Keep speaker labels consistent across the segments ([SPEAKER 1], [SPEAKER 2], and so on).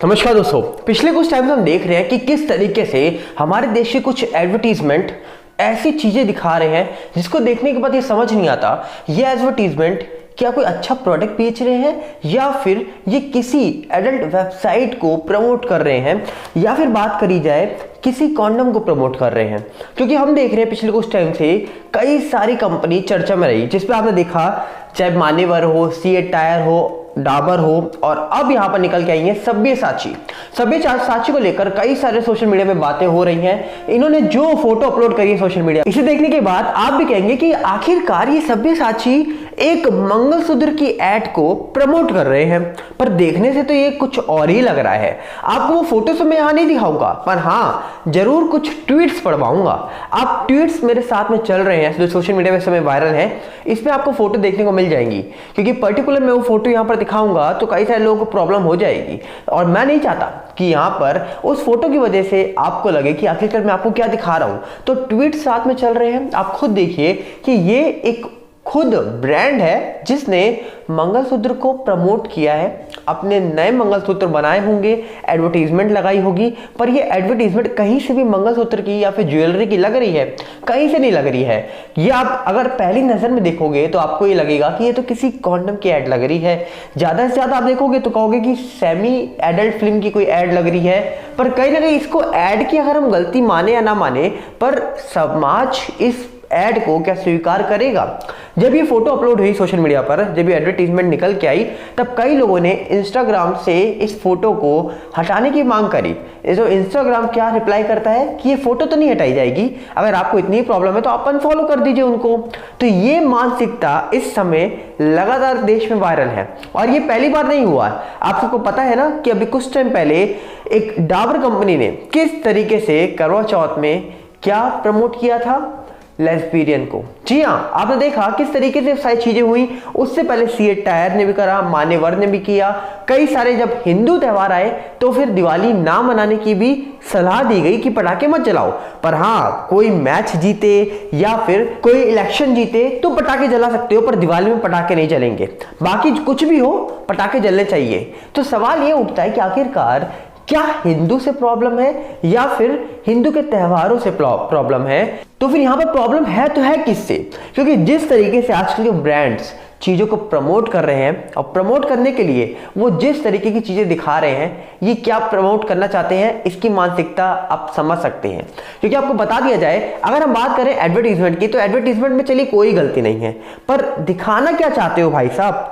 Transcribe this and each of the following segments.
[SPEAKER 1] नमस्कार दोस्तों, पिछले कुछ टाइम से हम देख रहे हैं कि किस तरीके से हमारे देश के कुछ एडवर्टीजमेंट ऐसी चीजें दिखा रहे हैं जिसको देखने के बाद ये समझ नहीं आता ये एडवर्टीजमेंट क्या कोई अच्छा प्रोडक्ट बेच रहे हैं या फिर ये किसी एडल्ट वेबसाइट को प्रमोट कर रहे हैं या फिर बात करी जाए किसी कॉन्डम को प्रमोट कर रहे हैं। क्योंकि हम देख रहे हैं पिछले कुछ टाइम से कई सारी कंपनी चर्चा में रही, जिसपे आपने देखा चाहे मान्यवर हो, सीएट टायर हो, डाबर हो, और अब यहां पर निकल के आई है सब्यसाची। सब्यसाची को लेकर कई सारे सोशल मीडिया में बातें हो रही हैं। इन्होंने जो फोटो अपलोड करी है सोशल मीडिया, इसे देखने के बाद आप भी कहेंगे कि आखिरकार ये सब्यसाची एक मंगलसूत्र की एड को प्रमोट कर रहे हैं, पर देखने से तो ये कुछ और ही लग रहा है। आपको वो फोटो तो मैं यहां नहीं दिखाऊंगा, पर हाँ जरूर कुछ ट्वीट्स पढ़वाऊंगा। आप ट्वीट्स मेरे साथ में चल रहे हैं जो सोशल मीडिया में समय वायरल है, इसमें आपको फोटो देखने को मिल जाएंगी। क्योंकि पर्टिकुलर मैं वो फोटो यहां पर दिखाऊंगा तो कई सारे लोगों को प्रॉब्लम हो जाएगी, और मैं नहीं चाहता कि यहां पर उस फोटो की वजह से आपको लगे कि आखिरकार मैं आपको क्या दिखा रहा हूं। तो ट्वीट साथ में चल रहे हैं, आप खुद देखिए कि ये एक खुद ब्रांड है जिसने मंगलसूत्र को प्रमोट किया है, अपने नए मंगलसूत्र बनाए होंगे, एडवर्टीजमेंट लगाई होगी, पर ये एडवर्टीजमेंट कहीं से भी मंगलसूत्र की या फिर ज्वेलरी की लग रही है, कहीं से नहीं लग रही है। ये आप अगर पहली नजर में देखोगे तो आपको ये लगेगा कि ये तो किसी कॉन्डम की एड लग रही है। ज्यादा से ज्यादा आप देखोगे तो कहोगे कि सेमी एडल्ट फिल्म की कोई एड लग रही है, पर कहीं ना कहीं इसको एड की अगर हम गलती माने या ना माने, पर समाज इस एड को क्या स्वीकार करेगा। जब ये फोटो अपलोड हुई सोशल मीडिया पर, जब ये एडवर्टीजमेंट निकल के आई, तब कई लोगों ने इंस्टाग्राम से इस फोटो को हटाने की मांग करी। जो इंस्टाग्राम क्या रिप्लाई करता है कि ये फोटो तो नहीं हटाई जाएगी, अगर आपको इतनी प्रॉब्लम है तो आप अनफॉलो कर दीजिए उनको। तो ये मानसिकता इस समय लगातार देश में वायरल है, और ये पहली बार नहीं हुआ। आप सबको पता है ना कि अभी कुछ टाइम पहले एक डाबर कंपनी ने किस तरीके से करवा चौथ में क्या प्रमोट किया था, लेस्बियन को। जी हाँ, आपने देखा किस तरीके से सारी चीजें हुई। उससे पहले सीएट टायर ने भी करा, मान्यवर ने भी किया। कई सारे जब हिंदू त्योहार आए तो फिर दिवाली ना मनाने की भी सलाह दी गई कि पटाखे मत जलाओ, पर हाँ कोई मैच जीते या फिर कोई इलेक्शन जीते तो पटाखे जला सकते हो, पर दिवाली में पटाखे नहीं जलेंगे। बाकी कुछ भी हो, पटाखे जलने चाहिए। तो सवाल ये उठता है कि आखिरकार क्या हिंदू से प्रॉब्लम है या फिर हिंदू के त्योहारों से प्रॉब्लम है। तो फिर यहां पर प्रॉब्लम है तो है किससे? क्योंकि जिस तरीके से आजकल के ब्रांड्स चीजों को प्रमोट कर रहे हैं, और प्रमोट करने के लिए वो जिस तरीके की चीजें दिखा रहे हैं, ये क्या प्रमोट करना चाहते हैं, इसकी मानसिकता आप समझ सकते हैं। क्योंकि आपको बता दिया जाए, अगर हम बात करें एडवर्टीजमेंट की, तो एडवर्टीजमेंट में चलिए कोई गलती नहीं है, पर दिखाना क्या चाहते हो भाई साहब?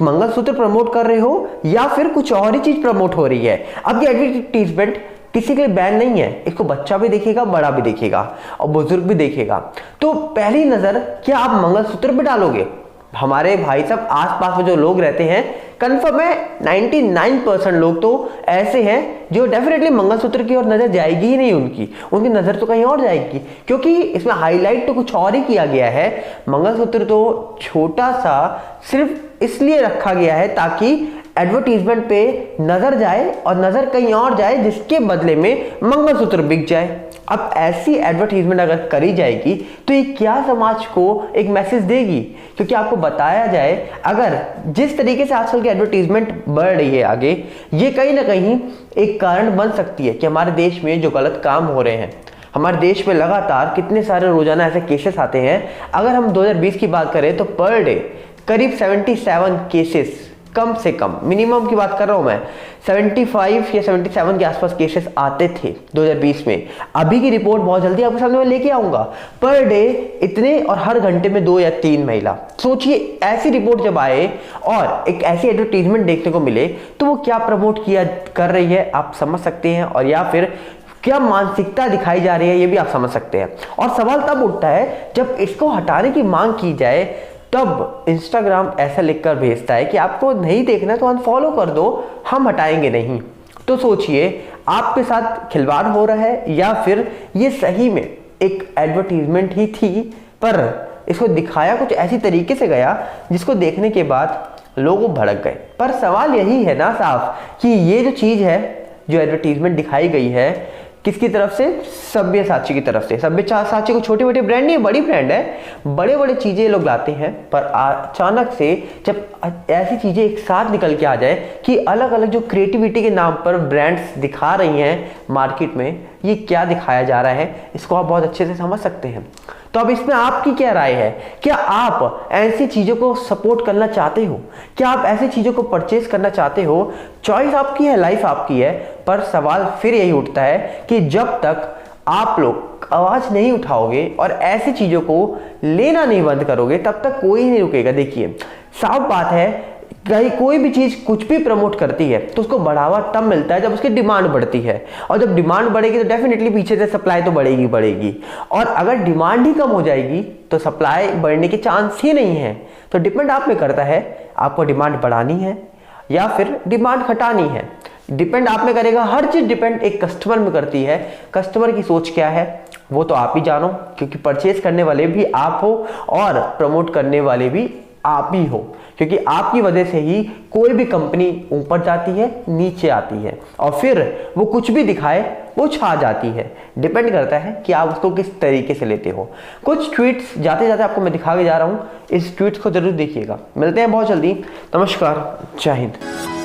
[SPEAKER 1] मंगलसूत्र प्रमोट कर रहे हो या फिर कुछ और ही चीज प्रमोट हो रही है? अब ये एडवर्टीजमेंट किसी के लिए बैन नहीं है, इसको बच्चा भी देखेगा, बड़ा भी देखेगा और बुजुर्ग भी देखेगा। तो पहली नजर क्या आप मंगलसूत्र पे डालोगे? हमारे भाई साहब आसपास में जो लोग रहते हैं, कंफर्म है 99% लोग तो ऐसे हैं जो डेफिनेटली मंगलसूत्र की ओर नजर जाएगी ही नहीं, उनकी नजर तो कहीं और जाएगी। क्योंकि इसमें हाईलाइट तो कुछ और ही किया गया है। मंगलसूत्र तो छोटा सा सिर्फ इसलिए रखा गया है ताकि एडवर्टीजमेंट पे नजर जाए और नजर कहीं और जाए, जिसके बदले में मंगलसूत्र बिक जाए। अब ऐसी एडवर्टीजमेंट अगर करी जाएगी तो ये क्या समाज को एक मैसेज देगी? क्योंकि आपको बताया जाए, अगर जिस तरीके से आजकल की एडवर्टीजमेंट बढ़ रही है आगे, ये कहीं ना कहीं एक कारण बन सकती है कि हमारे देश में जो गलत काम हो रहे हैं, हमारे देश में लगातार कितने सारे रोजाना ऐसे केसेस आते हैं। अगर हम 2020 की बात करें तो पर डे करीब 77 केसेस, कम से कम मिनिमम की बात कर रहा हूं मैं, 75 या 77 के आसपास केसेस आते थे 2020 में। अभी की रिपोर्ट बहुत जल्दी आपके सामने मैं लेके आऊंगा। पर डे इतने, और हर घंटे में 2 या 3 महिला। सोचिए ऐसी रिपोर्ट जब आए और एक ऐसी एडवर्टीजमेंट देखने को मिले, तो वो क्या प्रमोट किया कर रही है आप समझ सकते हैं, और या फिर क्या मानसिकता दिखाई जा रही है ये भी आप समझ सकते हैं। और सवाल तब उठता है जब इसको हटाने की मांग की जाए, तब इंस्टाग्राम ऐसा लिखकर भेजता है कि आपको नहीं देखना तो अनफॉलो कर दो, हम हटाएंगे नहीं। तो सोचिए आपके साथ खिलवाड़ हो रहा है या फिर ये सही में एक एडवर्टीजमेंट ही थी, पर इसको दिखाया कुछ ऐसी तरीके से गया जिसको देखने के बाद लोग भड़क गए। पर सवाल यही है ना साहब कि ये जो चीज है, जो एडवर्टीजमेंट दिखाई गई है, किसकी तरफ से? सब्यसाची की तरफ से। सब्यसाची को छोटे मोटे ब्रांड नहीं है, बड़ी ब्रांड है, बड़े बड़े चीजें लोग लाते हैं। पर अचानक से जब ऐसी चीजें एक साथ निकल के आ जाए कि अलग अलग जो क्रिएटिविटी के नाम पर ब्रांड्स दिखा रही हैं मार्केट में, ये क्या दिखाया जा रहा है, इसको आप बहुत अच्छे से समझ सकते हैं। तो अब इसमें आपकी क्या राय है? क्या आप ऐसी चीजों को सपोर्ट करना चाहते हो? क्या आप ऐसी चीजों को परचेस करना चाहते हो? चॉइस आपकी है, लाइफ आपकी है, पर सवाल फिर यही उठता है कि जब तक आप लोग आवाज नहीं उठाओगे और ऐसी चीजों को लेना नहीं बंद करोगे, तब तक कोई नहीं रुकेगा। देखिए, साफ बात है, कहीं कोई भी चीज कुछ भी प्रमोट करती है तो उसको बढ़ावा तब मिलता है जब उसकी डिमांड बढ़ती है, और जब डिमांड बढ़ेगी तो डेफिनेटली पीछे से सप्लाई तो बढ़ेगी, और अगर डिमांड ही कम हो जाएगी तो सप्लाई बढ़ने के चांस ही नहीं है। तो डिपेंड आप में करता है, आपको डिमांड बढ़ानी है या फिर डिमांड घटानी है। डिपेंड आप में करेगा, हर चीज डिपेंड एक कस्टमर में करती है। कस्टमर की सोच क्या है वो तो आप ही जानो, क्योंकि परचेज करने वाले भी आप हो और प्रमोट करने वाले भी आप ही हो, क्योंकि आपकी वजह से ही कोई भी कंपनी ऊपर जाती है, नीचे आती है, और फिर वो कुछ भी दिखाए वो छा जाती है। डिपेंड करता है कि आप उसको किस तरीके से लेते हो। कुछ ट्वीट्स जाते जाते आपको मैं दिखा के जा रहा हूं, इस ट्वीट्स को जरूर देखिएगा। मिलते हैं बहुत जल्दी। नमस्कार, जय हिंद।